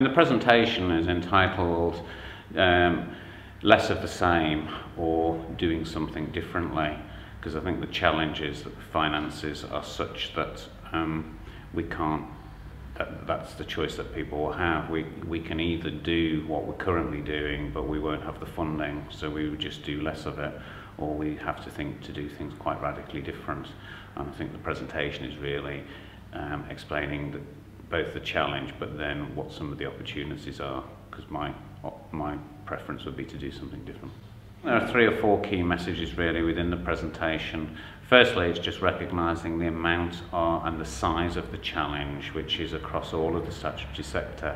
The presentation is entitled Less of the Same or Doing Something Differently, because I think the challenge is that the finances are such that we can't, that's the choice that people will have. We can either do what we're currently doing, but we won't have the funding, so we would just do less of it, or we have to think to do things quite radically different. And I think the presentation is really explaining both the challenge, but then what some of the opportunities are, because my preference would be to do something different. There are 3 or 4 key messages really within the presentation. Firstly, it's just recognising the amount and the size of the challenge, which is across all of the statutory sector,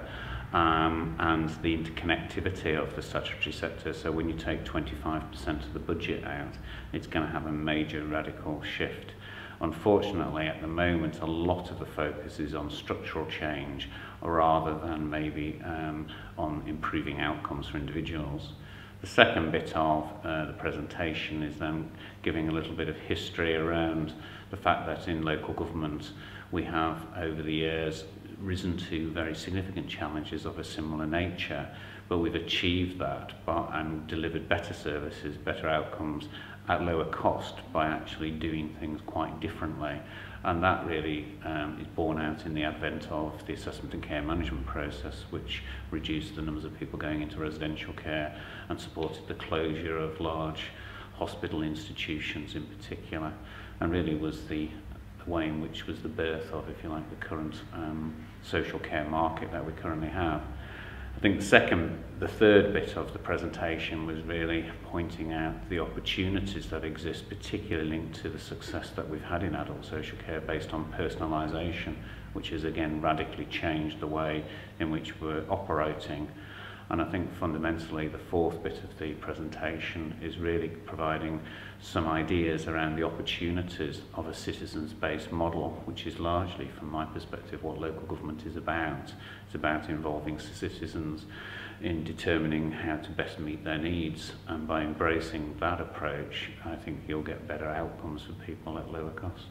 and the interconnectivity of the statutory sector. So when you take 25% of the budget out, it's going to have a major radical shift. Unfortunately, at the moment, a lot of the focus is on structural change rather than maybe on improving outcomes for individuals. The second bit of the presentation is then giving a little bit of history around the fact that in local government we have over the years risen to very significant challenges of a similar nature, but we've achieved that and delivered better services, better outcomes at lower cost by actually doing things quite differently. And that really is borne out in the advent of the assessment and care management process, which reduced the numbers of people going into residential care and supported the closure of large hospital institutions in particular, and really was the way in which was the birth of, if you like, the current social care market that we currently have. I think the third bit of the presentation was really pointing out the opportunities that exist, particularly linked to the success that we've had in adult social care based on personalisation, which has again radically changed the way in which we're operating. And I think fundamentally the fourth bit of the presentation is really providing some ideas around the opportunities of a citizens-based model, which is largely, from my perspective, what local government is about. It's about involving citizens in determining how to best meet their needs, and by embracing that approach, I think you'll get better outcomes for people at lower cost.